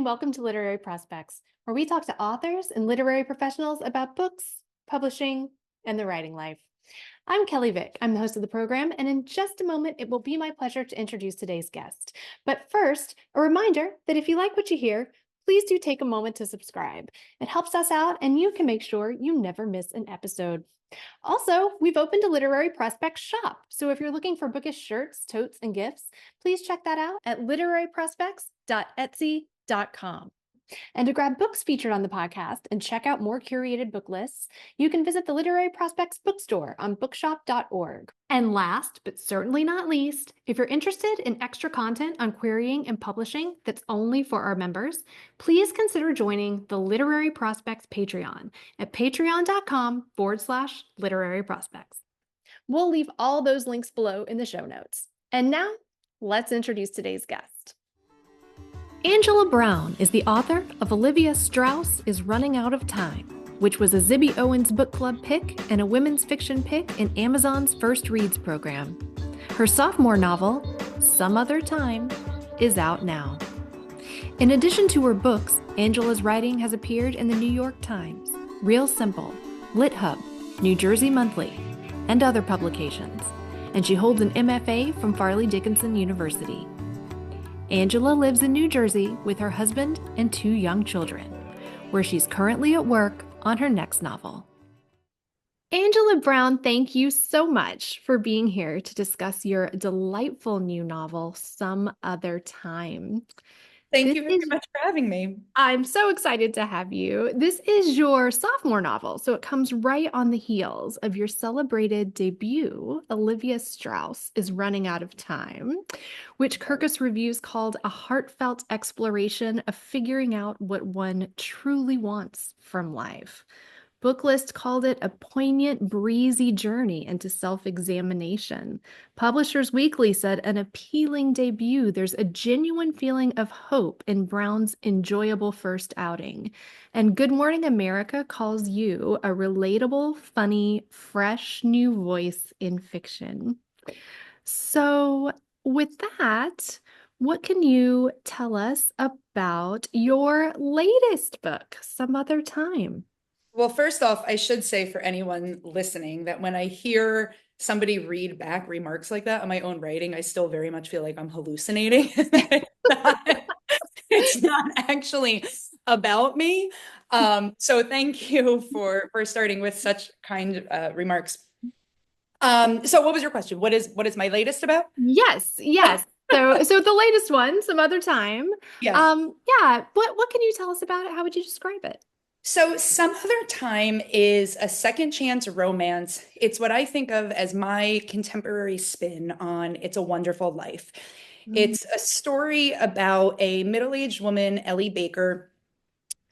welcome to Literary Prospects, where we talk to authors and literary professionals about books, publishing, and the writing life. I'm Kelley Vick. I'm the host of the program, and in just a moment, it will be my pleasure to introduce today's guest. But first, a reminder that if you like what you hear, please do take a moment to subscribe. It helps us out, and you can make sure you never miss an episode. Also, we've opened a Literary Prospects shop, so if you're looking for bookish shirts, totes, and gifts, please check that out at literaryprospects.etsy.com. And to grab books featured on the podcast and check out more curated book lists, you can visit the Literary Prospects bookstore on bookshop.org. And last, but certainly not least, if you're interested in extra content on querying and publishing that's only for our members, please consider joining the Literary Prospects Patreon at patreon.com/literary prospects. We'll leave all those links below in the show notes. And now, let's introduce today's guest. Angela Brown is the author of Olivia Strauss is Running Out of Time, which was a Zibby Owens book club pick and a women's fiction pick in Amazon's First Reads program. Her sophomore novel, Some Other Time, is out now. In addition to her books, Angela's writing has appeared in the New York Times, Real Simple, LitHub, New Jersey Monthly, and other publications, and she holds an MFA from Farley Dickinson University. Angela lives in New Jersey with her husband and 2 young children, where she's currently at work on her next novel. Angela Brown, thank you so much for being here to discuss your delightful new novel, Some Other Time. Thank you very much for having me. I'm so excited to have you. This is your sophomore novel, so it comes right on the heels of your celebrated debut, Olivia Strauss is Running Out of Time, which Kirkus Reviews called a heartfelt exploration of figuring out what one truly wants from life. Booklist called it a poignant, breezy journey into self-examination. Publishers Weekly said an appealing debut. There's a genuine feeling of hope in Brown's enjoyable first outing. And Good Morning America calls you a relatable, funny, fresh new voice in fiction. So with that, what can you tell us about your latest book, Some Other Time? Well, first off, I should say for anyone listening that when I hear somebody read back remarks like that on my own writing, I still very much feel like I'm hallucinating. It's not actually about me. So thank you for starting with such kind remarks. So what was your question? What is my latest about? Yes. So the latest one, Some Other Time. Yes. Yeah. What can you tell us about it? How would you describe it? So Some Other Time is a second chance romance. It's what I think of as my contemporary spin on It's a Wonderful Life. It's a story about a middle-aged woman, Ellie Baker,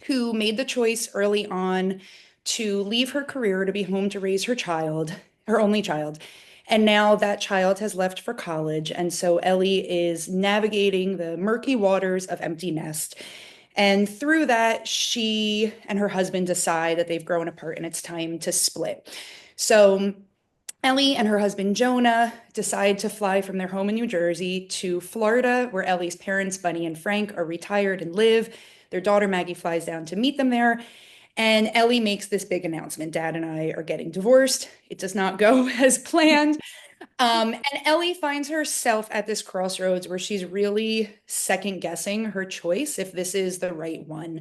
who made the choice early on to leave her career to be home to raise her child, her only child. And now that child has left for college. And so Ellie is navigating the murky waters of empty nest. And through that, she and her husband decide that they've grown apart and it's time to split. So Ellie and her husband Jonah decide to fly from their home in New Jersey to Florida, where Ellie's parents, Bunny and Frank, are retired and live. Their daughter Maggie flies down to meet them there. And Ellie makes this big announcement. Dad and I are getting divorced. It does not go as planned. And Ellie finds herself at this crossroads where she's really second guessing her choice, if this is the right one.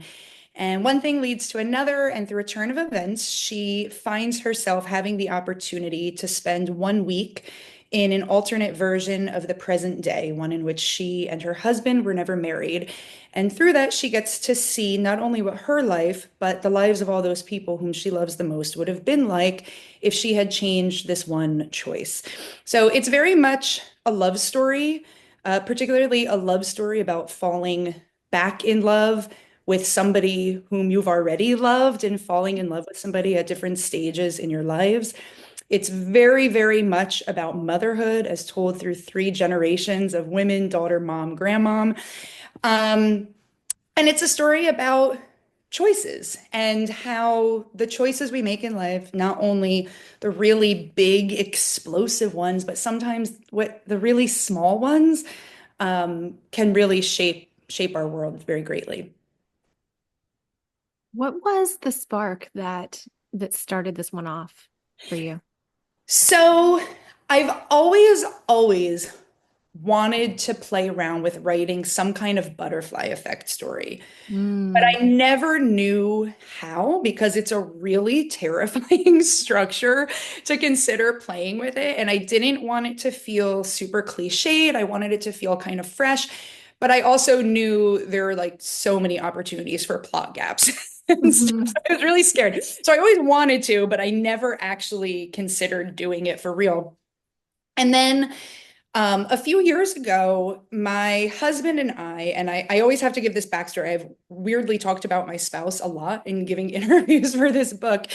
And one thing leads to another, and through a turn of events, she finds herself having the opportunity to spend 1 week in an alternate version of the present day, one in which she and her husband were never married. And through that, she gets to see not only what her life, but the lives of all those people whom she loves the most would have been like if she had changed this one choice. So it's very much a love story, particularly a love story about falling back in love with somebody whom you've already loved and falling in love with somebody at different stages in your lives. It's very, very much about motherhood as told through 3 generations of women, daughter, mom, grandmom. And it's a story about choices and how the choices we make in life, not only the really big, explosive ones, but sometimes what the really small ones can really shape our world very greatly. What was the spark that started this one off for you? So I've always wanted to play around with writing some kind of butterfly effect story. But Mm. I never knew how because it's a really terrifying structure to consider playing with it. And I didn't want it to feel super cliched. I wanted it to feel kind of fresh. But I also knew there were like so many opportunities for plot gaps and stuff. Mhm. So I was really scared. So I always wanted to, but I never actually considered doing it for real. And then a few years ago, my husband and I always have to give this backstory. I've weirdly talked about my spouse a lot in giving interviews for this book.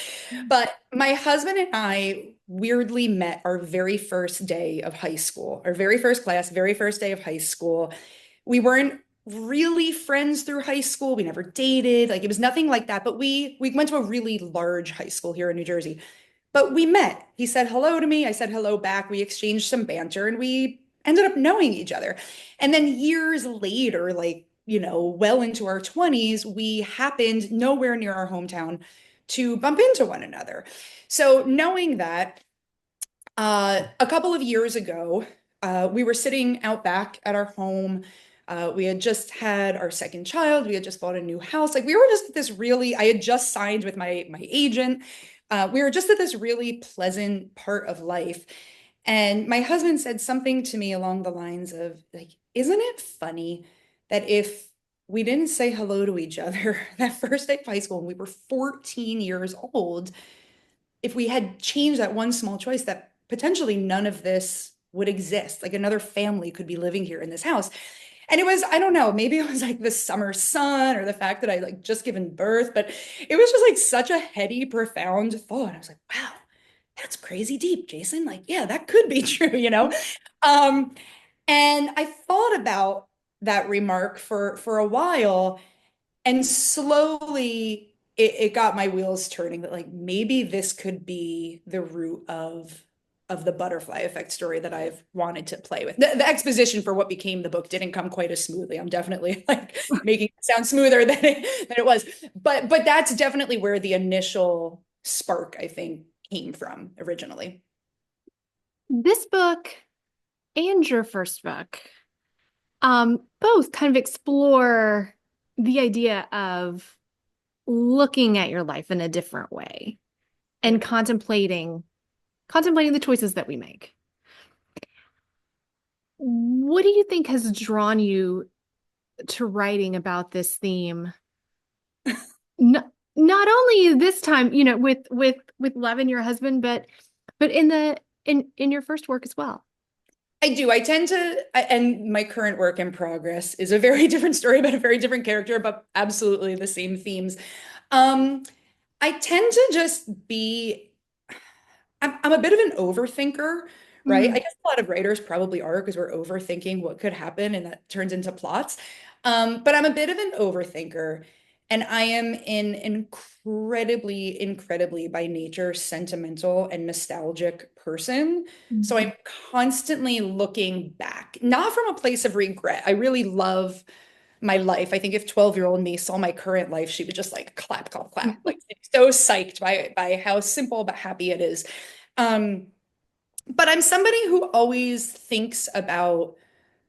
But my husband and I weirdly met our very first day of high school, our very first class, very first day of high school. We weren't really friends through high school. We never dated. Like it was nothing like that. But we went to a really large high school here in New Jersey. But we met. He said hello to me. I said hello back. We exchanged some banter and we ended up knowing each other. And then years later, like, well into our 20s, we happened nowhere near our hometown to bump into one another. So knowing that, a couple of years ago, we were sitting out back at our home. We had just had our second child. We had just bought a new house. Like we were just at this really, I had just signed with my agent. We were just at this really pleasant part of life. And my husband said something to me along the lines of like, isn't it funny that if we didn't say hello to each other that first day of high school when we were 14 years old, if we had changed that one small choice, that potentially none of this would exist. Like another family could be living here in this house. And it was, I don't know, maybe it was like the summer sun or the fact that I like just given birth, but it was just like such a heady, profound thought. I was like, wow, that's crazy deep, Jason. Like, yeah, that could be true. Um, and I thought about that remark for a while, and slowly it got my wheels turning that like maybe this could be the root of the butterfly effect story that I've wanted to play with. The exposition for what became the book didn't come quite as smoothly. I'm definitely like making it sound smoother than it was. But that's definitely where the initial spark, I think, came from originally. This book and your first book, both kind of explore the idea of looking at your life in a different way and Right. contemplating the choices that we make. What do you think has drawn you to writing about this theme? Not only this time, with Levin, your husband, but in your first work as well. I do. I tend to, and my current work in progress is a very different story about a very different character, but absolutely the same themes. Um, I tend to just be, I'm a bit of an overthinker, right? I Mm, guess a lot of writers probably are because we're overthinking what could happen and that turns into plots. But I'm a bit of an overthinker, and I am an incredibly by nature sentimental and nostalgic person. So mm, I'm constantly looking back, not from a place of regret. I really love my life. I think if 12-year-old me saw my current life, she would just like clap, clap, clap, like so psyched by how simple but happy it is. Um, but I'm somebody who always thinks about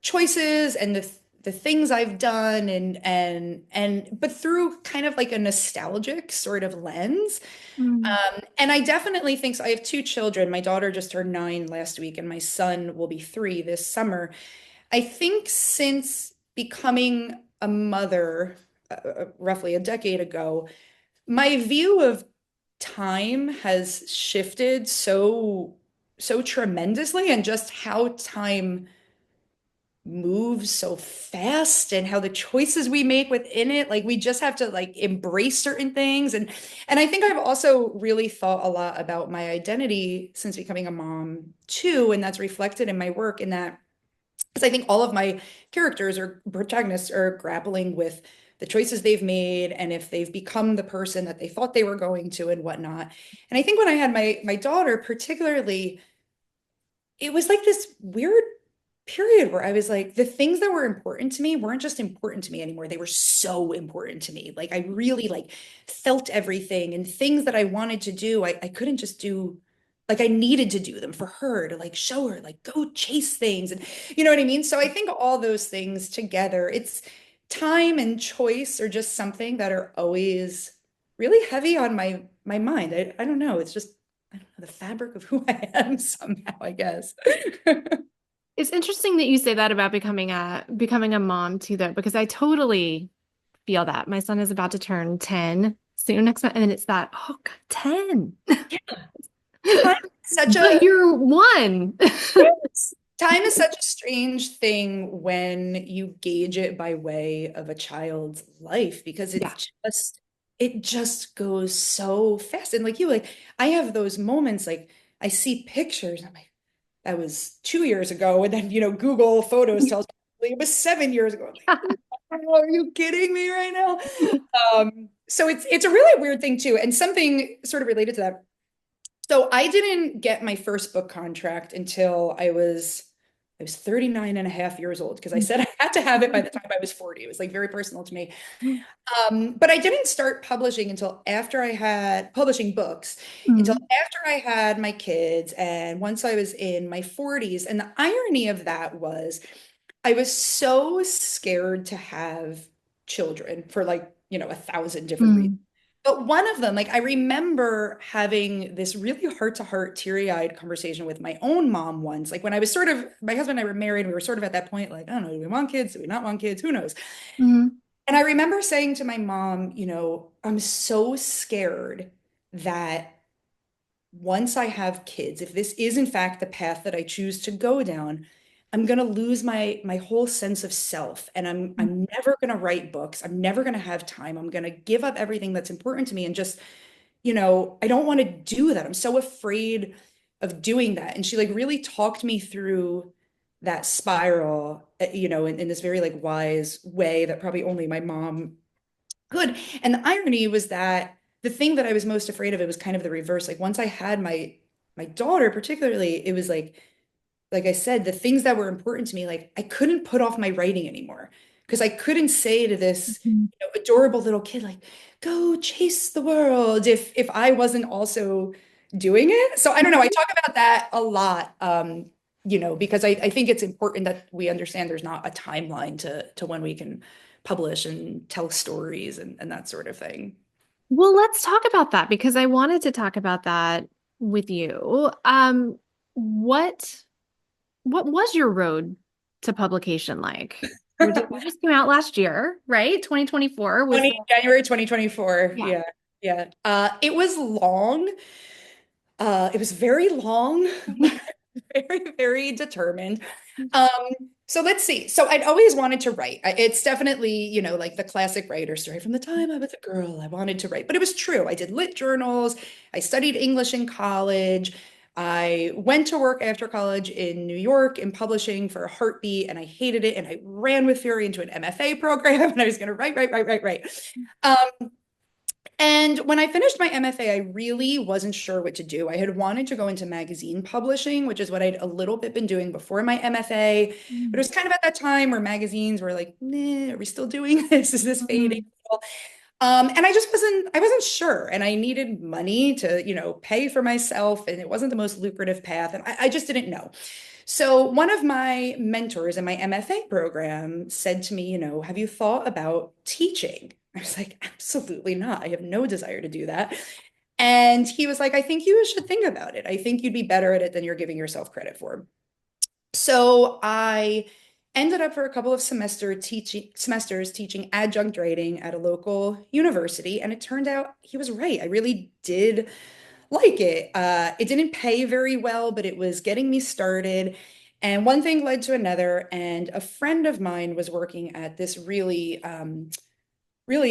choices and the things I've done and but through kind of like a nostalgic sort of lens. mm, And I definitely think so. I have two children. My daughter just turned 9 last week, and my son will be 3 this summer. I think since becoming a mother roughly a decade ago, my view of time has shifted so tremendously, and just how time moves so fast and how the choices we make within it, like we just have to like embrace certain things. And I think I've also really thought a lot about my identity since becoming a mom too, and that's reflected in my work in that, because I think all of my characters or protagonists are grappling with the choices they've made and if they've become the person that they thought they were going to and whatnot. And I think when I had my daughter particularly, it was like this weird period where I was like, the things that were important to me weren't just important to me anymore. They were so important to me. Like I really like felt everything, and things that I wanted to do, I couldn't just do, like I needed to do them for her to like show her, like go chase things. And you know what I mean? So I think all those things together, it's time and choice are just something that are always really heavy on my mind. I don't know. It's just, I don't know, the fabric of who I am somehow, I guess. It's interesting that you say that about becoming a mom too, though, because I totally feel that. My son is about to turn 10 soon next month, and then it's that, oh God, 10. Time is such But a you're one. time is such a strange thing when you gauge it by way of a child's life, because Yeah. it just goes so fast. And like you, like I have those moments, like I see pictures, I'm like, that was 2 years ago. And then, Google Photos tells me it was 7 years ago. I'm like, oh, are you kidding me right now? So it's a really weird thing too. And something sort of related to that. So I didn't get my first book contract until I was 39 and a half years old, because I said I had to have it by the time I was 40. It was like very personal to me. But I didn't start publishing until after I had publishing books until Mhm. after I had my kids, and once I was in my 40s. And the irony of that was I was so scared to have children for like, 1,000 different reasons. Mhm. But one of them, like I remember having this really heart-to-heart, teary-eyed conversation with my own mom once. Like when I was sort of, my husband and I were married, we were sort of at that point, like, I don't know, do we want kids? Do we not want kids? Who knows? Mhm. And I remember saying to my mom, I'm so scared that once I have kids, if this is in fact the path that I choose to go down, I'm gonna lose my whole sense of self, and I'm never gonna write books. I'm never gonna have time. I'm gonna give up everything that's important to me and just, I don't want to do that. I'm so afraid of doing that. And she like really talked me through that spiral, in this very like wise way that probably only my mom could. And the irony was that the thing that I was most afraid of, it was kind of the reverse. Like once I had my daughter, particularly, it was like I said, the things that were important to me, like I couldn't put off my writing anymore, because I couldn't say to this, Mhm. adorable little kid, like, go chase the world if I wasn't also doing it. So I don't know. I talk about that a lot, because I think it's important that we understand there's not a timeline to when we can publish and tell stories and that sort of thing. Well, let's talk about that because I wanted to talk about that with you. What what was your road to publication like? You just came out last year, right? 2024 was January 2024. yeah. Yeah. Yeah. It was long. It was very long, but very, very determined. Um, so let's see. So I'd always wanted to write. It's definitely, like the classic writer story from the time I was a girl. I wanted to write, but it was true. I did lit journals. I studied English in college. I went to work after college in New York in publishing for a heartbeat, and I hated it. And I ran with fury into an MFA program, and I was going to write, write, write, write, write. Um, and when I finished my MFA, I really wasn't sure what to do. I had wanted to go into magazine publishing, which is what I'd a little bit been doing before my MFA. But it was kind of at that time where magazines were like, nah, are we still doing this? Is this fading? Mhm. And I wasn't sure. And I needed money to, pay for myself. And it wasn't the most lucrative path. And I just didn't know. So one of my mentors in my MFA program said to me, have you thought about teaching? I was like, absolutely not. I have no desire to do that. And he was like, I think you should think about it. I think you'd be better at it than you're giving yourself credit for. So I ended up for a couple of semesters teaching adjunct writing at a local university, and it turned out he was right. I really did like it. It didn't pay very well, but it was getting me started. And one thing led to another, and a friend of mine was working at this really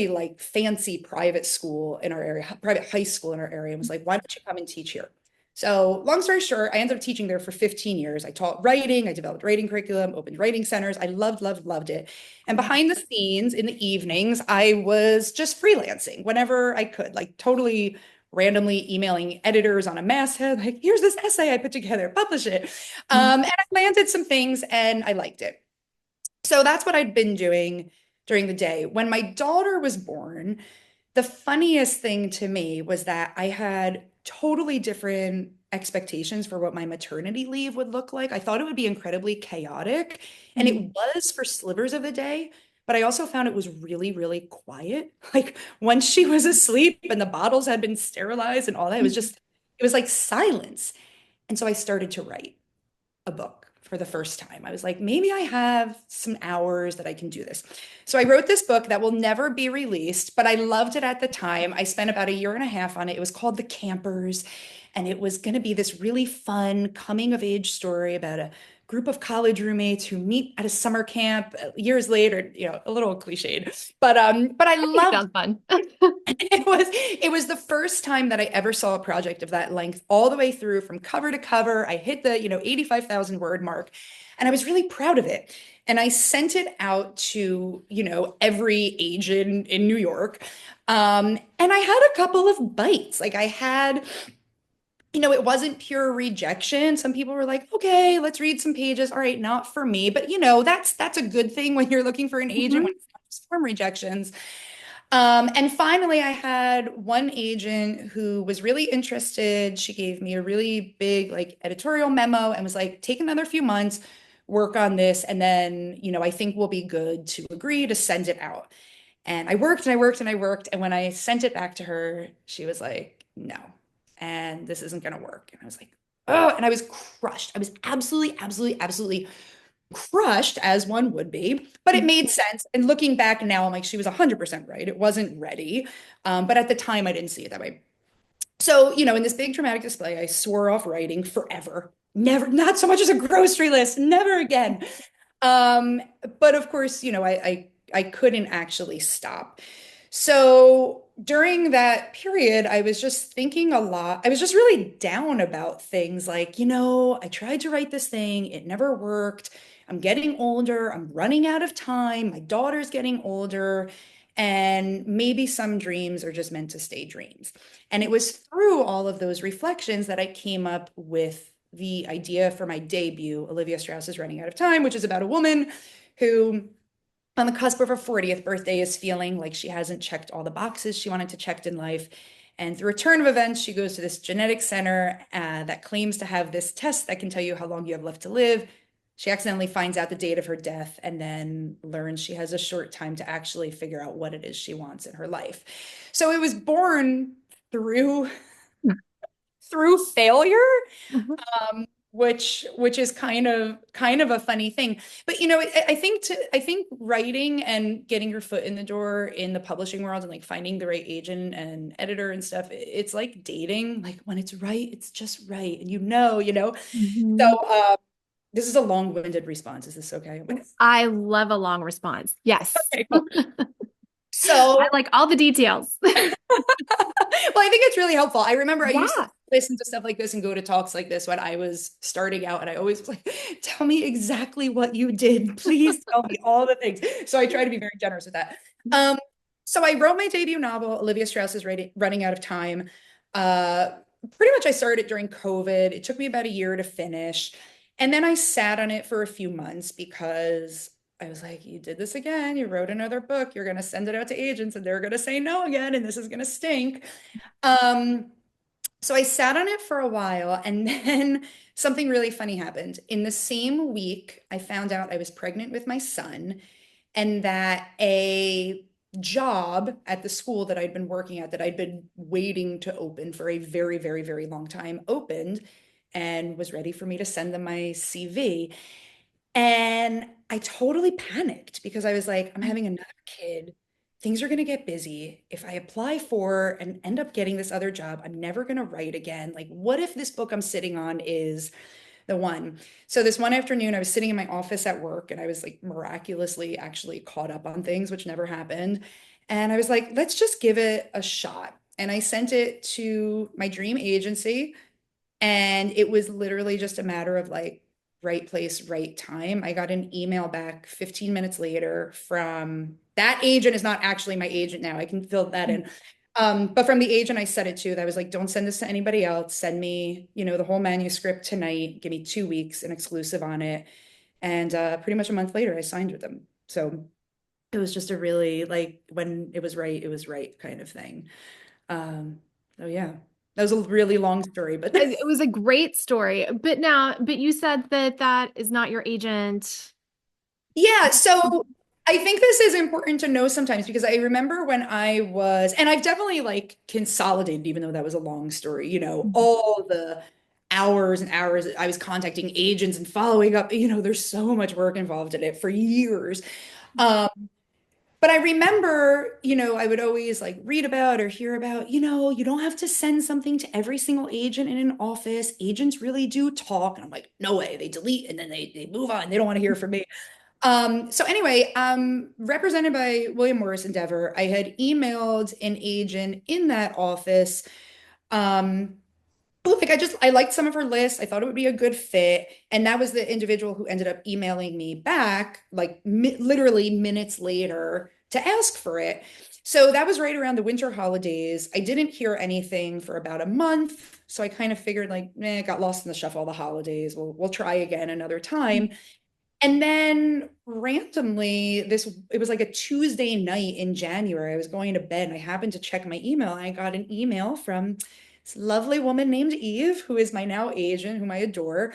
like fancy private school in our area, private high school in our area, and was like, why don't you come and teach here? So, long story short, I ended up teaching there for 15 years. I taught writing, I developed writing curriculum, opened writing centers. I loved, loved, loved it. And behind the scenes in the evenings, I was just freelancing whenever I could, like totally randomly emailing editors on a masthead, like, here's this essay I put together, publish it. Mhm. And I landed some things and I liked it. So that's what I'd been doing during the day. When my daughter was born, the funniest thing to me was that I had totally different expectations for what my maternity leave would look like. I thought it would be incredibly chaotic, and Mhm. it was for slivers of the day, but I also found it was really, really quiet. Like once she was asleep and the bottles had been sterilized and all that, it was like silence. And so I started to write a book for the first time. I was like, maybe I have some hours that I can do this. So I wrote this book that will never be released, but I loved it at the time. I spent about a year and a half on it. It was called The Campers, and it was going to be this really fun coming of age story about a group of college roommates who meet at a summer camp years later, a little cliched. But I I think it loved sounds fun. it was the first time that I ever saw a project of that length all the way through from cover to cover. I hit the, 85,000 word mark, and I was really proud of it. And I sent it out to, every agent in New York. And I had a couple of bites. Like I had, it wasn't pure rejection. Some people were like, okay, let's read some pages. All right, not for me. But that's a good thing when you're looking for an agent when Mhm. it's not just from rejections. And finally, I had one agent who was really interested. She gave me a really big, like, editorial memo and was like, take another few months, work on this, and then, I think we'll be good to agree to send it out. And I worked and I worked and I worked. And when I sent it back to her, she was like, no, and this isn't going to work. And I was like, oh, and I was crushed. I was absolutely, absolutely, absolutely crushed, as one would be, but it made sense. And looking back now, I'm like, she was 100% right. It wasn't ready. But at the time, I didn't see it that way. So, in this big dramatic display, I swore off writing forever. Never, not so much as a grocery list, never again. Um, but of course, I couldn't actually stop. So during that period, I was just thinking a lot. I was just really down about things like, I tried to write this thing, it never worked. I'm getting older, I'm running out of time, my daughter's getting older, and maybe some dreams are just meant to stay dreams. And it was through all of those reflections that I came up with the idea for my debut, Olivia Strauss is Running Out of Time, which is about a woman who, on the cusp of her 40th birthday, is feeling like she hasn't checked all the boxes she wanted to check in life. And through a turn of events, she goes to this genetic center that claims to have this test that can tell you how long you have left to live. She accidentally finds out the date of her death and then learns she has a short time to actually figure out what it is she wants in her life. So it was born through failure, Mhm. which is kind of a funny thing. But I think writing and getting your foot in the door in the publishing world and like finding the right agent and editor and stuff, it's like dating. Like when it's right, it's just right, and Mhm. So this is a long-winded response. Is this okay? I love a long response. Yes. Okay, cool. I So like all the details. well, I think it's really helpful. I remember I used to Yeah. listen to stuff like this and go to talks like this when I was starting out, and I always was like, tell me exactly what you did. Please tell me all the things. So I try to be very generous with that. Um, so I wrote my debut novel, Olivia Strauss is Running Out of Time. Uh, Pretty much I started it during COVID. It took me about a year to finish. And then I sat on it for a few months because I was like, you did this again. You wrote another book. You're going to send it out to agents and they're going to say no again. And this is going to stink. Um, so I sat on it for a while and then something really funny happened. In the same week, I found out I was pregnant with my son and that a job at the school that I'd been working at, that I'd been waiting to open for a very, very, very long time, opened and was ready for me to send them my CV. And I totally panicked because I was like, I'm having another kid. Things are going to get busy. If I apply for and end up getting this other job, I'm never going to write again. Like, what if this book I'm sitting on is the one? So, this one afternoon, I was sitting in my office at work and I was like miraculously actually caught up on things, which never happened. And I was like, let's just give it a shot. And I sent it to my dream agency, and it was literally just a matter of like right place, right time. I got an email back 15 minutes later from that agent is not actually my agent now. I can fill that in. But from the agent I said it to, that I was like, don't send this to anybody else. Send me, the whole manuscript tonight. Give me 2 weeks, an exclusive on it. And pretty much a month later, I signed with them. So it was just a really like when it was right kind of thing. Um, so yeah, that was a really long story, but It was a great story. But you said that that is not your agent. yeah, so I think this is important to know sometimes because I remember when I was, and I've definitely like consolidated, even though that was a long story, all the hours and hours that I was contacting agents and following up, there's so much work involved in it for years. Um, but I remember, I would always like read about or hear about, you don't have to send something to every single agent in an office. Agents really do talk. And I'm like, no way. They delete and then they move on. They don't want to hear from me. So anyway, represented by William Morris Endeavor, I had emailed an agent in that office. Um, like I liked some of her lists. I thought it would be a good fit. And that was the individual who ended up emailing me back, like literally minutes later to ask for it. So that was right around the winter holidays. I didn't hear anything for about a month. So I kind of figured like, got lost in the shuffle of the holidays. We'll try again another time. And then randomly, it was like a Tuesday night in January. I was going to bed and I happened to check my email. And I got an email from this lovely woman named Eve, who is my now agent, whom I adore.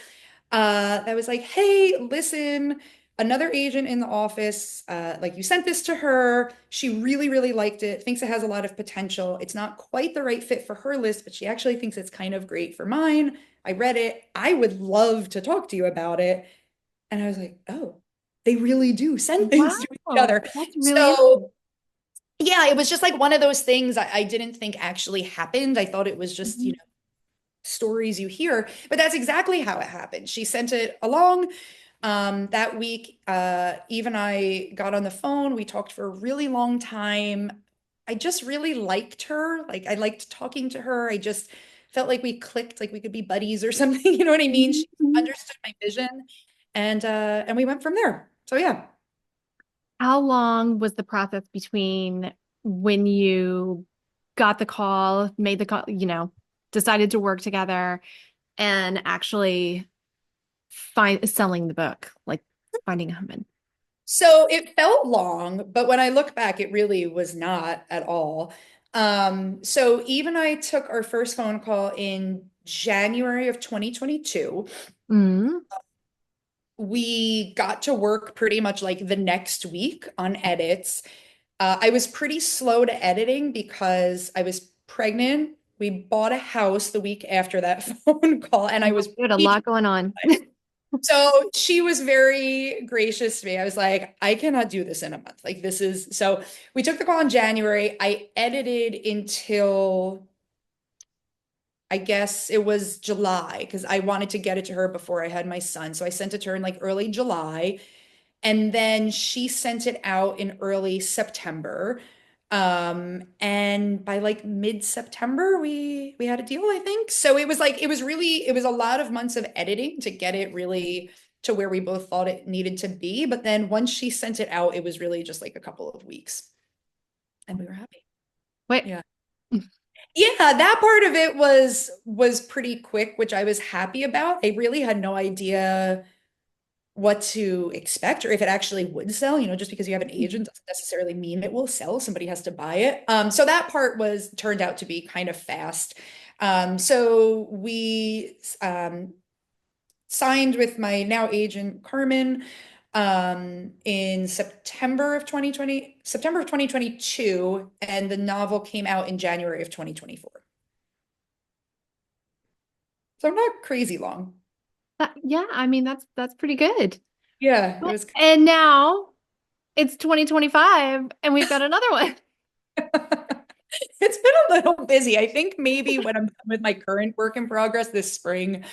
That was like, hey, listen, another agent in the office, like you sent this to her. She really, really liked it, thinks it has a lot of potential. It's not quite the right fit for her list, but she actually thinks it's kind of great for mine. I read it. I would love to talk to you about it. And I was like, oh, they really do send things to each Wow, other. that's really So interesting. yeah, it was just like one of those things I didn't think actually happened. I thought it was just, Mhm. stories you hear, but that's exactly how it happened. She sent it along. That week, Eve and I got on the phone. We talked for a really long time. I just really liked her. Like I liked talking to her. I just felt like we clicked, like we could be buddies or something. You know what I mean? She Mhm. understood my vision, and we went from there. So yeah. How long was the process between when you got the call, made the call, decided to work together and actually find selling the book, like finding a husband? So it felt long, but when I look back, it really was not at all. So Eve and I took our first phone call in January of 2022. Mm. We got to work pretty much like the next week on edits. I was pretty slow to editing because I was pregnant. We bought a house the week after that phone call, and I was You had a lot going on. so she was very gracious to me. I was like, I cannot do this in a month. Like this is so we took the call in January. I edited until I guess it was July because I wanted to get it to her before I had my son. So I sent it to her in like early July. And then she sent it out in early September. And by like mid-September, we had a deal, I think. So it was like it was a lot of months of editing to get it really to where we both thought it needed to be. But then once she sent it out, it was really just like a couple of weeks and we were happy. Wait. Yeah. Yeah, that part of it was pretty quick, which I was happy about. I really had no idea what to expect or if it actually would sell. Just because you have an agent doesn't necessarily mean it will sell. Somebody has to buy it. So that part was turned out to be kind of fast. So we signed with my now agent Carmen in September of 2022, and the novel came out in January of 2024. So not crazy long. Yeah, I mean that's pretty good. Yeah, it was. And now it's 2025 and we've got another one. It's been a little busy. I think maybe when I'm done with my current work in progress this spring,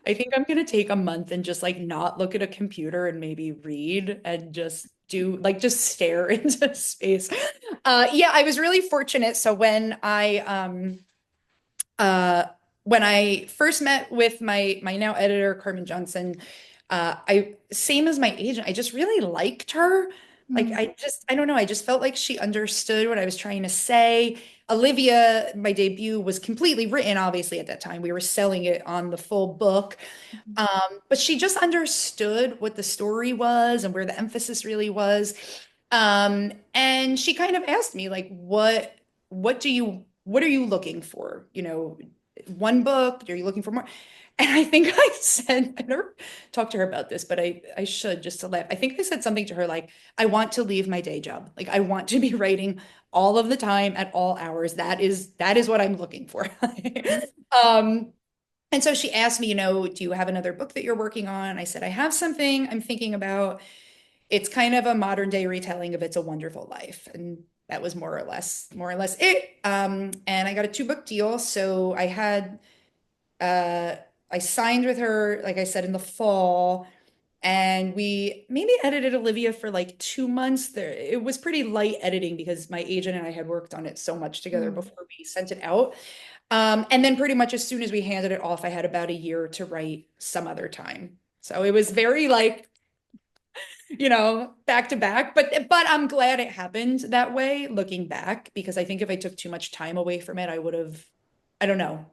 I think I'm gonna take a month and just like not look at a computer and maybe read and just do like just stare into space. Yeah, I was really fortunate. So uh when I first met with my now editor, Carmen Johnson, I same as my agent, I just really liked her. Like Mm. I don't know, I just felt like she understood what I was trying to say. Olivia, my debut, was completely written, obviously, at that time. We were selling it on the full book. But she just understood what the story was and where the emphasis really was. And she kind of asked me, like, what are you looking for? You know, one book, are you looking for more? And I think I said, I never talked to her about this, but I should, just to laugh. I think I said something to her like, I want to leave my day job. Like, I want to be writing all of the time at all hours. That is what I'm looking for. Um, and so she asked me, do you have another book that you're working on? I said, I have something I'm thinking about. It's kind of a modern day retelling of It's a Wonderful Life. And that was more or less it. And I got a 2-book deal. So uh, I signed with her, like I said, in the fall. And we maybe edited Olivia for like 2 months. It was pretty light editing because my agent and I had worked on it so much together Mm. before we sent it out. And then pretty much as soon as we handed it off, I had about a year to write some other time. So it was very like, back to back. But I'm glad it happened that way, looking back, because I think if I took too much time away from it, I don't know,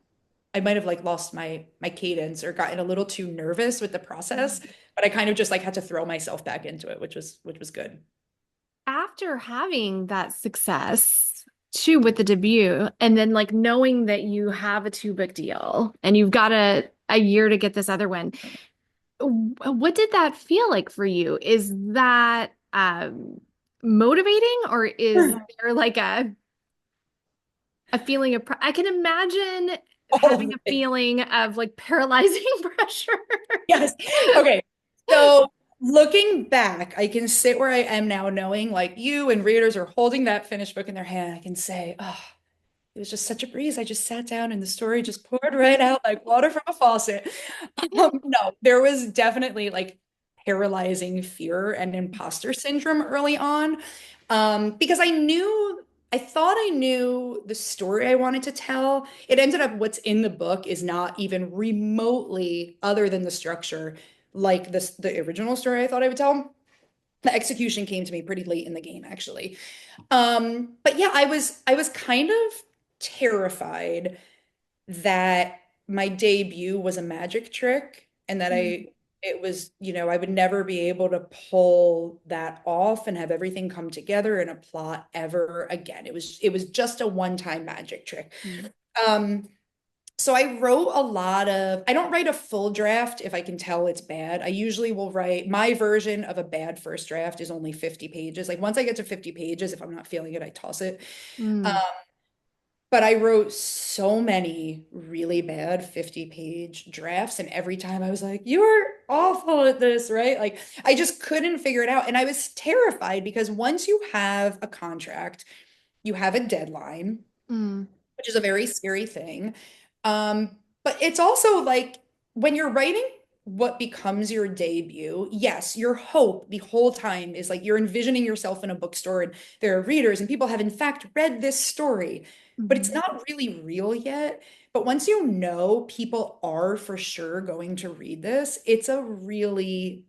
I might have like lost my cadence or gotten a little too nervous with the process. But I kind of just like had to throw myself back into it, which was good. After having that success too with the debut, and then like knowing that you have a 2-book deal and you've got a year to get this other one, what did that feel like for you? Is that motivating, or is there like a feeling of I can imagine All having of a it. feeling of like paralyzing pressure. Yes. Okay. So looking back, I can sit where I am now, knowing like you and readers are holding that finished book in their hand. I can say, oh, it was just such a breeze. I just sat down and the story just poured right out like water from a faucet. No, there was definitely like paralyzing fear and imposter syndrome early on. Because I thought I knew the story I wanted to tell. It ended up what's in the book is not even remotely, other than the structure, like the original story I thought I would tell. The execution came to me pretty late in the game, actually. But yeah, I was kind of terrified that my debut was a magic trick and that it was, I would never be able to pull that off and have everything come together in a plot ever again. It was just a one-time magic trick. Mm. Um, so I don't write a full draft if I can tell it's bad. I usually will write my version of a bad first draft is only 50 pages. Like once I get to 50 pages, if I'm not feeling it, I toss it. Um, Mm. but I wrote so many really bad 50-page drafts, and every time I was like, "You're awful at this," right? Like I just couldn't figure it out. And I was terrified because once you have a contract, you have a deadline, Mm. which is a very scary thing. But it's also like when you're writing what becomes your debut, yes, your hope the whole time is like you're envisioning yourself in a bookstore and there are readers and people have in fact read this story, but it's Mhm. not really real yet. But once you know people are for sure going to read this, it's a really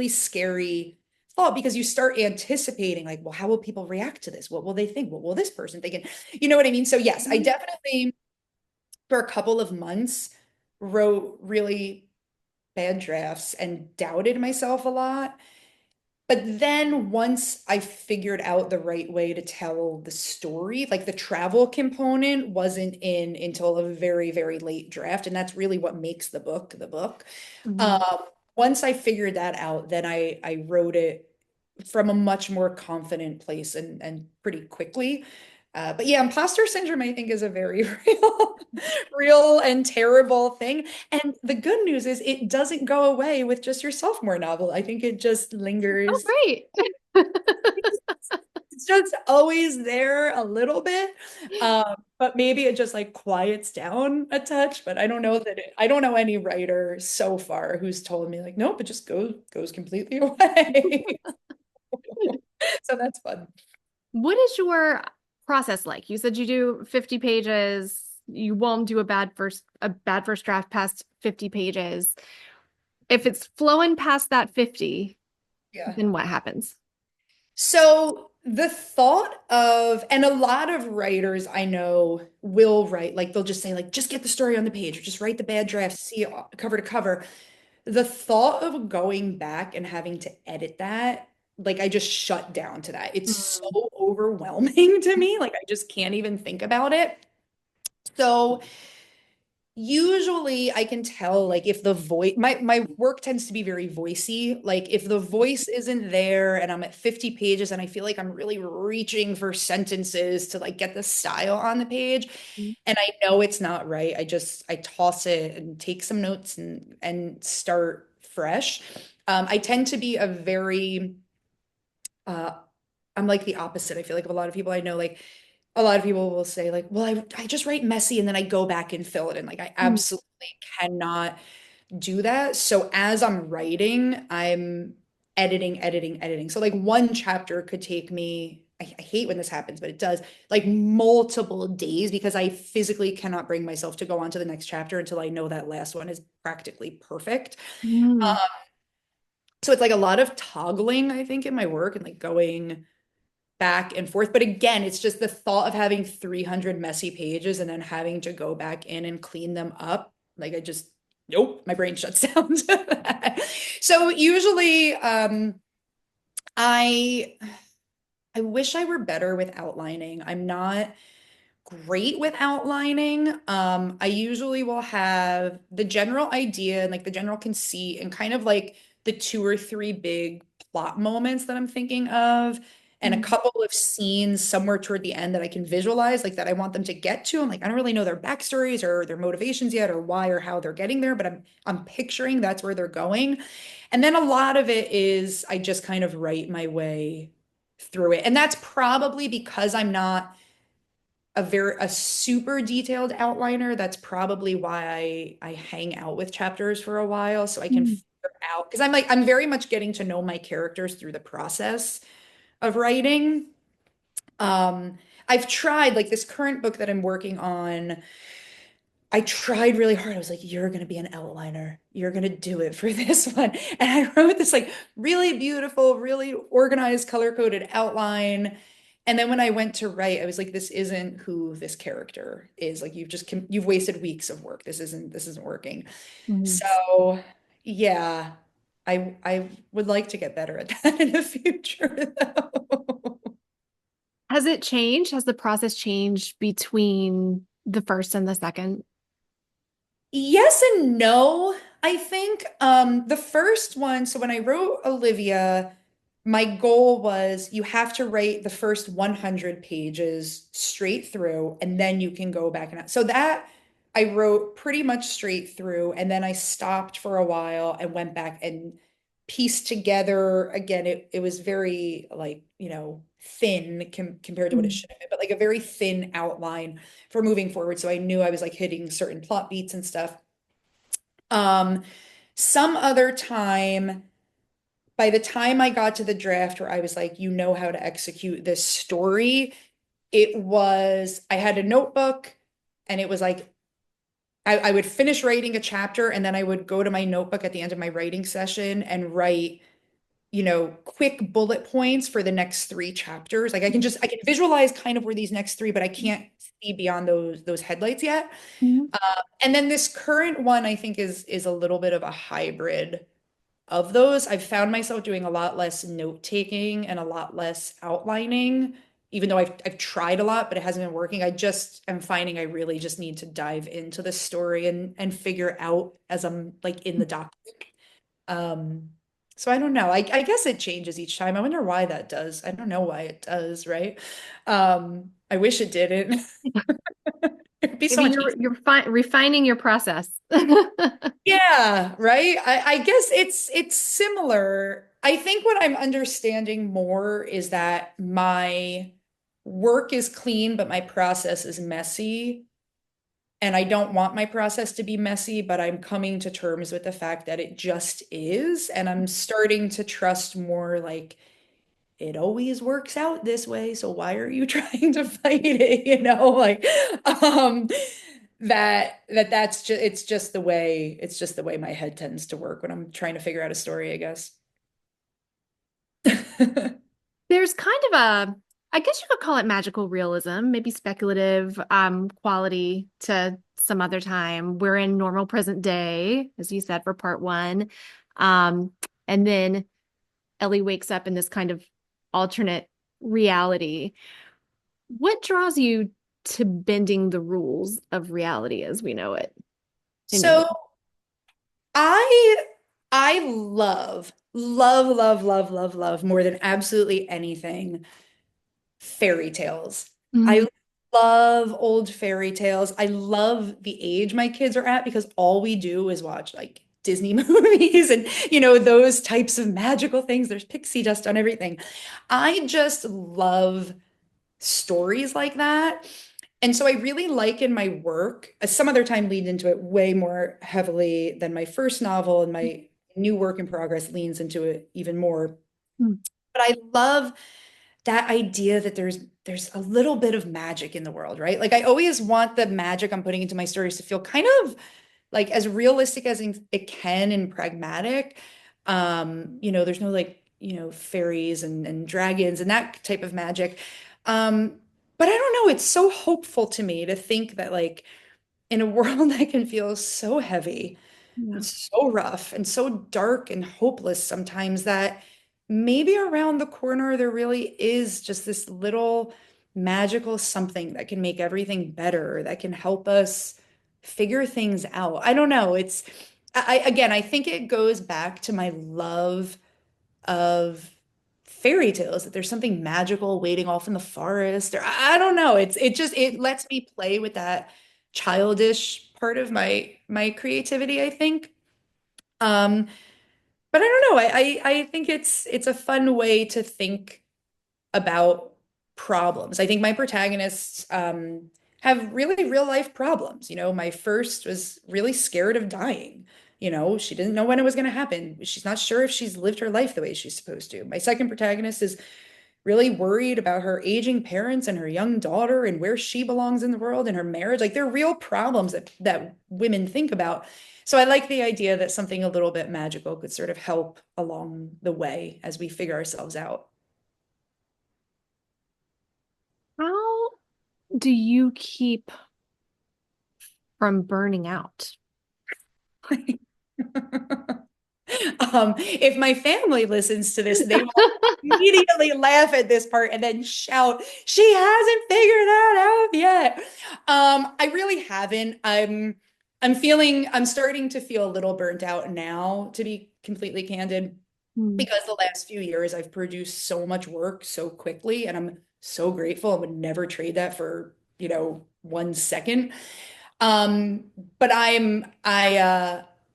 scary thought because you start anticipating like, well, how will people react to this? What will they think? What will this person think? And you know what I mean? So yes, I definitely for a couple of months wrote really bad drafts and doubted myself a lot. But then once I figured out the right way to tell the story, like the travel component wasn't in until a very, very late draft. And that's really what makes the book the book. Um, Mhm. once I figured that out, then I wrote it from a much more confident place and pretty quickly. But yeah, imposter syndrome, I think, is a very real and terrible thing. And the good news is it doesn't go away with just your sophomore novel. I think it just Oh, lingers. great. It's just always there a little bit. But maybe it just like quiets down a touch. But I don't know any writer so far who's told me like, nope, it just goes completely away. So that's fun. What is your process like? You said you do 50 pages. You won't do a bad first draft past 50 pages. If it's flowing past that 50, Yeah. then what happens? So The thought of, and a lot of writers I know will write, like they'll just say, like, just get the story on the page or just write the bad draft, see it cover to cover. The thought of going back and having to edit that, like, I just shut down to that. It's so Mm. overwhelming to me. Like, I just can't even think about it. So, usually I can tell like if the voice my work tends to be very voicey. Like if the voice isn't there and I'm at 50 pages and I feel like I'm really reaching for sentences to like get the style on the page and I know it's not right, I toss it and take some notes and start fresh. I tend to be a very uh I'm like the opposite. I feel like of a lot of people I know, like a lot of people will say like, well, I just write messy and then I go back and fill it in. Like I Mm. absolutely cannot do that. So as I'm writing, I'm editing. So like one chapter could take me, I hate when this happens, but it does, like multiple days because I physically cannot bring myself to go on to the next chapter until I know that last one is practically perfect. Mm. Um, so it's like a lot of toggling, I think, in my work and like going back and forth. But again, it's just the thought of having 300 messy pages and then having to go back in and clean them up. Like I just, nope, my brain shuts down to that. So usually, I I wish I were better with outlining. I'm not great with outlining. I usually will have the general idea and like the general conceit and kind of like the two or three big plot moments that I'm thinking of, and a Mm. couple of scenes somewhere toward the end that I can visualize, like that I want them to get to. I'm like, I don't really know their backstories or their motivations yet, or why or how they're getting there, but I'm picturing that's where they're going. And then a lot of it is I just kind of write my way through it. And that's probably because I'm not a super detailed outliner. That's probably why I hang out with chapters for a while so I can Mm. figure out, because I'm very much getting to know my characters through the process of writing. Um, I've tried like this current book that I'm working on. I tried really hard. I was like, you're going to be an outliner. You're going to do it for this one. And I wrote this like really beautiful, really organized, color-coded outline. And then when I went to write, I was like, this isn't who this character is. Like you've wasted weeks of work. This isn't working. Mm. So, yeah, I would like to get better at that in the future though. Has it changed? Has the process changed between the first and the second? Yes and no. I think the first one, so when I wrote Olivia, my goal was you have to write the first 100 pages straight through and then you can go back and so that I wrote pretty much straight through and then I stopped for a while and went back and pieced together again it was very like, thin compared to what it Mm. should have been, but like a very thin outline for moving forward. So I knew I was like hitting certain plot beats and stuff. Um, some other time, by the time I got to the draft where I was like, you know how to execute this story, I had a notebook and it was like, I would finish writing a chapter and then I would go to my notebook at the end of my writing session and write, quick bullet points for the next three chapters. Like I can visualize kind of where these next three, but I can't see beyond those headlights yet. Mm. And then this current one, I think, is a little bit of a hybrid of those. I've found myself doing a lot less note taking and a lot less outlining, even though I've tried a lot, but it hasn't been working. I just am finding I really just need to dive into the story and figure out as I'm like in the document. Um, so I don't know. I guess it changes each time. I wonder why that does. I don't know why it does, right? I wish it didn't. It'd be so Maybe much you're easier. you're refining your process. Yeah, right. I guess it's similar. I think what I'm understanding more is that my work is clean, but my process is messy. And I don't want my process to be messy, but I'm coming to terms with the fact that it just is. And I'm starting to trust more like it always works out this way, so why are you trying to fight it? Like um that's just it's just the way my head tends to work when I'm trying to figure out a story, I guess. There's kind of a, I guess you could call it magical realism, maybe speculative quality to some other time. We're in normal present day, as you said, for part one. Um, and then Ellie wakes up in this kind of alternate reality. What draws you to bending the rules of reality as we know it in your So I I love more than absolutely anything fairy tales. Mm. I love old fairy tales. I love the age my kids are at because all we do is watch like Disney movies and those types of magical things. There's pixie dust on everything. I just love stories like that. And so I really like in my work, some other time leaned into it way more heavily than my first novel, and my new work in progress leans into it even more. Mm. But I love that idea that there's a little bit of magic in the world, right? Like I always want the magic I'm putting into my stories to feel kind of like as realistic as it can and pragmatic. There's no like, fairies and dragons and that type of magic. But I don't know, it's so hopeful to me to think that like in a world that can feel so heavy Yeah. and so rough and so dark and hopeless sometimes that maybe around the corner there really is just this little magical something that can make everything better, that can help us figure things out. I don't know. Again, I think it goes back to my love of fairy tales, that there's something magical waiting off in the forest, or I don't know. It lets me play with that childish part of my creativity, I think. Um, but I don't know. I think it's a fun way to think about problems. I think my protagonists have really real life problems. My first was really scared of dying. She didn't know when it was going to happen. She's not sure if she's lived her life the way she's supposed to. My second protagonist is really worried about her aging parents and her young daughter and where she belongs in the world and her marriage. Like they're real problems that women think about. So I like the idea that something a little bit magical could sort of help along the way as we figure ourselves out. How do you keep from burning out? If my family listens to this, they will immediately laugh at this part and then shout, "She hasn't figured that out yet." I really haven't. I'm starting to feel a little burnt out now, to be completely candid, Mm. because the last few years I've produced so much work so quickly, and I'm so grateful. I would never trade that for, 1 second. Um, but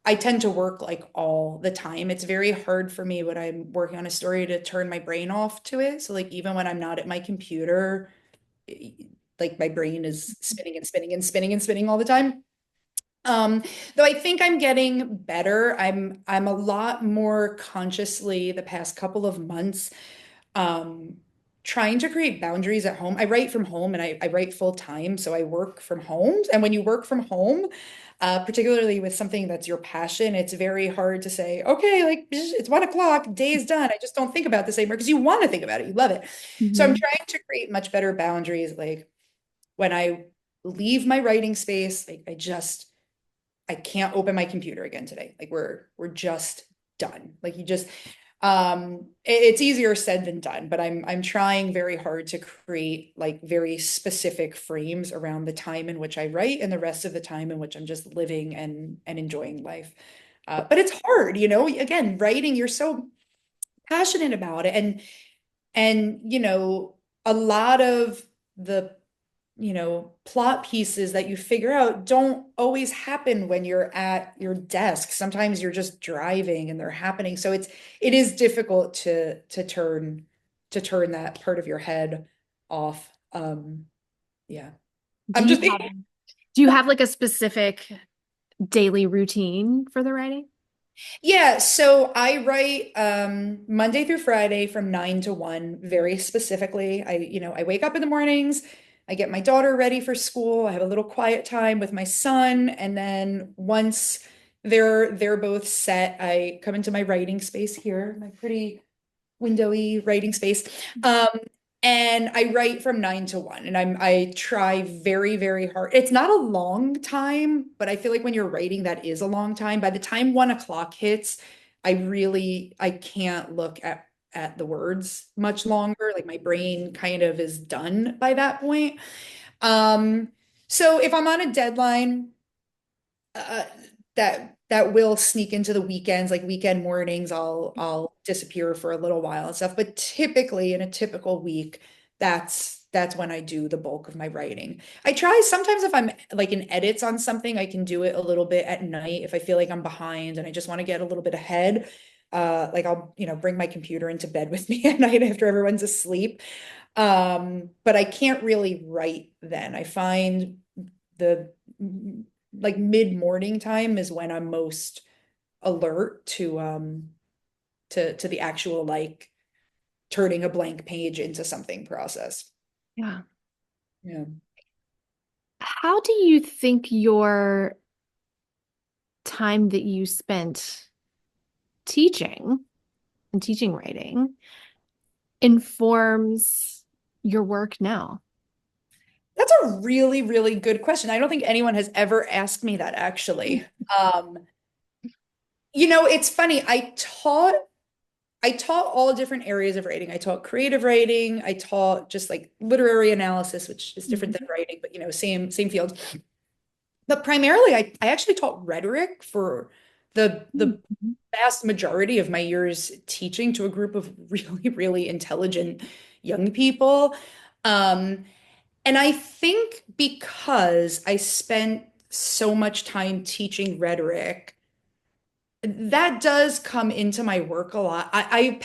I tend to work like all the time. It's very hard for me when I'm working on a story to turn my brain off to it. So like even when I'm not at my computer, i- like my brain is spinning and spinning and spinning and spinning all the time. Um, though I think I'm getting better. I'm a lot more consciously the past couple of months um, trying to create boundaries at home. I write from home and I write full time, so I work from home. And when you work from home, particularly with something that's your passion, it's very hard to say, okay, like it's 1 o'clock, day's done. I just don't think about this anymore because you want to think about it, you love it. So I'm Mhm. trying to create much better boundaries. Like when I leave my writing space, like I can't open my computer again today. Like we're just done. Like you just it's easier said than done, but I'm trying very hard to create like very specific frames around the time in which I write and the rest of the time in which I'm just living and enjoying life. But it's hard, again, writing, you're so passionate about it and a lot of the plot pieces that you figure out don't always happen when you're at your desk. Sometimes you're just driving and they're happening. So it is difficult to turn that part of your head off. Yeah. Do I'm you just have do you have like a specific daily routine for the writing? Yeah, so I write Monday through Friday from 9 to 1, very specifically. I wake up in the mornings, I get my daughter ready for school, I have a little quiet time with my son, and then once they're both set, I come into my writing space here, my pretty windowy writing space. Um, and I write from 9 to 1, and I try very, very hard. It's not a long time, but I feel like when you're writing, that is a long time. By the time 1 o'clock hits, I can't look at the words much longer. Like my brain kind of is done by that point. Um, so if I'm on a deadline, uh, that will sneak into the weekends, like weekend mornings, I'll disappear for a little while and stuff. But typically in a typical week, that's when I do the bulk of my writing. I try sometimes if I'm like in edits on something, I can do it a little bit at night if I feel like I'm behind and I just want to get a little bit ahead. Like I'll, bring my computer into bed with me at night after everyone's asleep. But I can't really write then. I find the like mid-morning time is when I'm most alert to the actual like turning a blank page into something process. Yeah. Yeah. How do you think your time that you spent teaching and teaching writing informs your work now? That's a really, really good question. I don't think anyone has ever asked me that actually. Um, it's funny. I taught all different areas of writing. I taught creative writing. I taught just like literary analysis, which is different than writing, but same field. But primarily, I actually taught rhetoric for the Mhm. vast majority of my years teaching to a group of really, really intelligent young people. Um, and I think because I spent so much time teaching rhetoric, that does come into my work a lot. I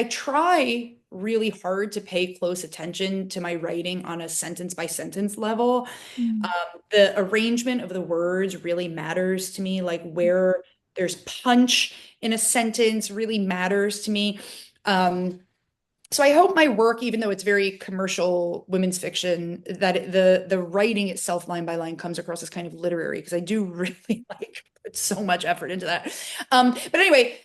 try really hard to pay close attention to my writing on a sentence by sentence level. Mm. The arrangement of the words really matters to me, like where there's punch in a sentence really matters to me. So I hope my work, even though it's very commercial women's fiction, that the writing itself line by line comes across as kind of literary because I do really like put so much effort into that. But anyway,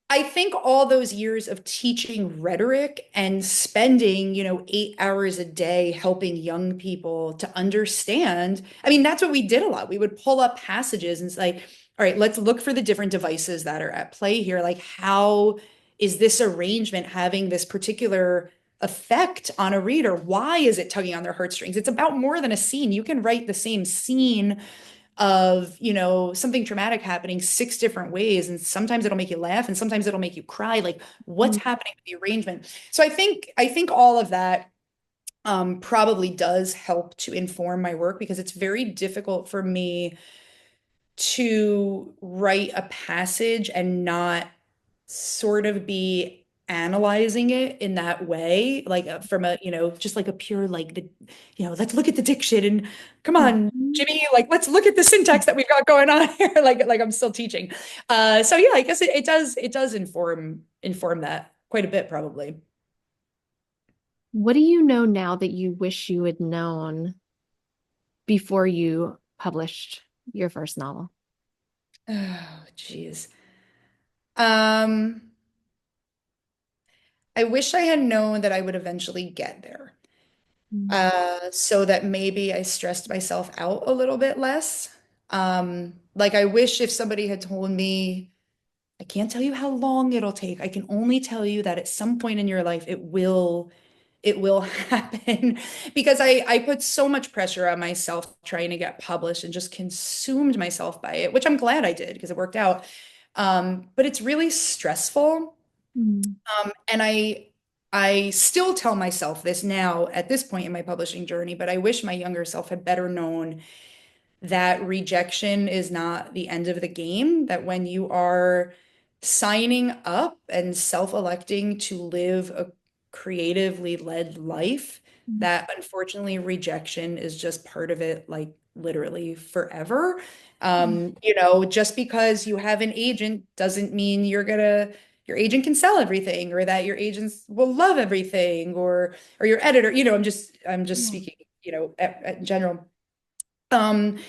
I think all those years of teaching rhetoric and spending, 8 hours a day helping young people to understand. I mean, that's what we did a lot. We would pull up passages and say, all right, let's look for the different devices that are at play here. Like, how is this arrangement having this particular effect on a reader? Why is it tugging on their heartstrings? It's about more than a scene. You can write the same scene of something traumatic happening 6 different ways, and sometimes it'll make you laugh and sometimes it'll make you cry, like what's happening with the arrangement. So I think all of that probably does help to inform my work because it's very difficult for me to write a passage and not sort of be analyzing it in that way, like from a, just like a pure, like let's look at the diction and come on, Mhm. Jimmy, like let's look at the syntax that we've got going on here, like I'm still teaching. So yeah, I guess it does inform that quite a bit, probably. What do you know now that you wish you had known before you published your first novel? Oh, geez. Um, I wish I had known that I would eventually get there. Mm. So that maybe I stressed myself out a little bit less. Like I wish if somebody had told me, I can't tell you how long it'll take. I can only tell you that at some point in your life it will happen because I put so much pressure on myself trying to get published and just consumed myself by it, which I'm glad I did because it worked out. But it's really stressful. Mm. And I still tell myself this now at this point in my publishing journey, but I wish my younger self had better known that rejection is not the end of the game, that when you are signing up and self-electing to live a creatively led life, Mm. that unfortunately rejection is just part of it, like literally forever. Mm. Just because you have an agent doesn't mean your agent can sell everything or that your agents will love everything or your editor, I'm just Yeah. speaking, in general. Um,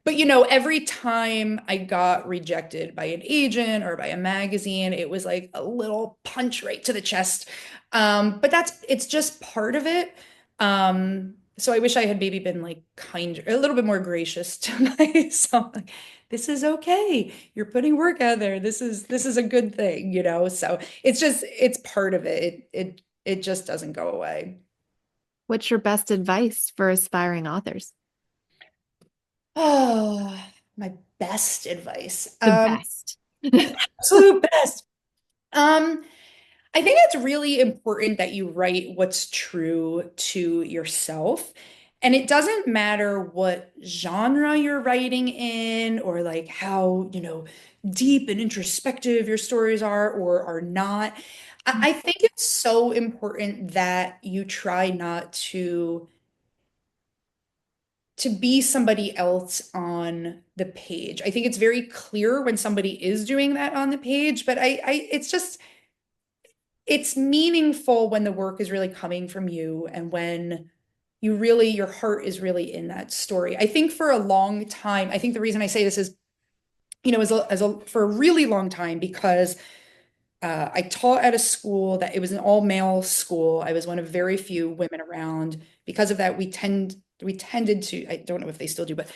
But every time I got rejected by an agent or by a magazine, it was like a little punch right to the chest. But it's just part of it. So I wish I had maybe been like kinder, a little bit more gracious to myself. Like, this is okay. You're putting work out there. This is a good thing. So it's part of it. It just doesn't go away. What's your best advice for aspiring authors? Oh, my best advice. The best. Absolute best. Um, I think it's really important that you write what's true to yourself. And it doesn't matter what genre you're writing in or like how, deep and introspective your stories are or are not. I think it's so important that you try not to be somebody else on the page. I think it's very clear when somebody is doing that on the page, but it's just it's meaningful when the work is really coming from you and when your heart is really in that story. I think for a long time, I think the reason I say this is, for a really long time, because I taught at a school that it was an all male school. I was one of very few women around. Because of that, we tended to, I don't know if they still do, but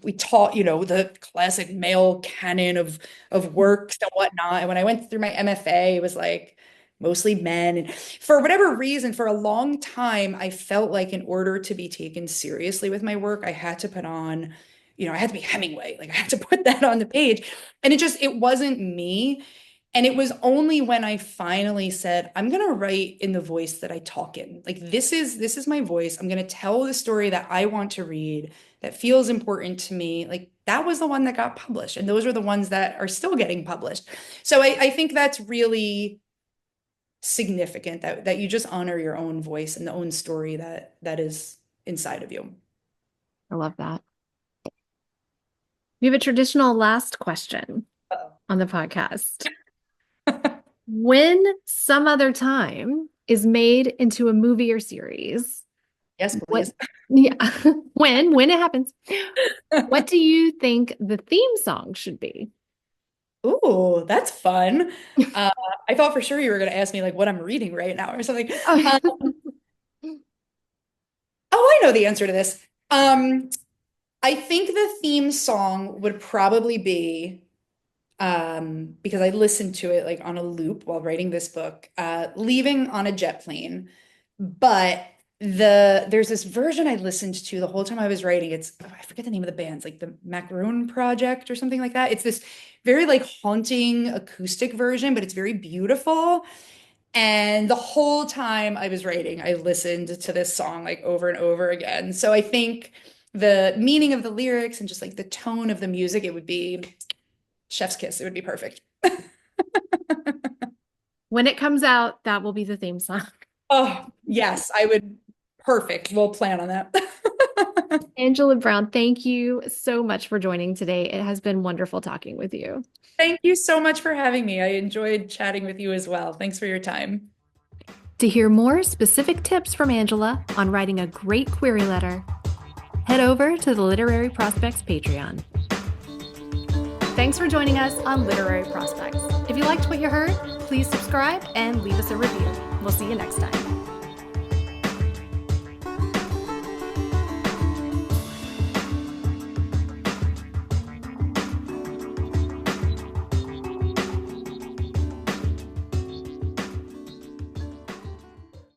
we taught, the classic male canon of works and whatnot. And when I went through my MFA, it was like mostly men. And for whatever reason, for a long time, I felt like in order to be taken seriously with my work, I had to put on, I had to be Hemingway. Like I had to put that on the page. And it wasn't me. And it was only when I finally said, I'm going to write in the voice that I talk in. Like this is my voice. I'm going to tell the story that I want to read, that feels important to me. Like that was the one that got published. And those are the ones that are still getting published. So I think that's really significant that you just honor your own voice and the own story that is inside of you. I love that. We have a traditional last question Uh-oh. on the podcast. When Some Other Time is made into a movie or series, Yes, what, please. yeah, when it happens, what do you think the theme song should be? Ooh, that's fun. Uh, I thought for sure you were going to ask me like what I'm reading right now or something. Oh, Oh, I know the answer to this. I think the theme song would probably be because I listened to it like on a loop while writing this book, Leaving on a Jet Plane. But there's this version I listened to the whole time I was writing. I forget the name of the band. It's like the Macaroon Project or something like that. It's this very like haunting acoustic version, but it's very beautiful. And the whole time I was writing, I listened to this song like over and over again. So I think the meaning of the lyrics and just like the tone of the music, it would be chef's kiss. It would be perfect. when it comes out, that will be the theme song. Oh, yes, I would. Perfect. We'll plan on that. Angela Brown, thank you so much for joining today. It has been wonderful talking with you. Thank you so much for having me. I enjoyed chatting with you as well. Thanks for your time. To hear more specific tips from Angela on writing a great query letter, head over to the Literary Prospects Patreon. Thanks for joining us on Literary Prospects. If you liked what you heard, please subscribe and leave us a review. We'll see you next time.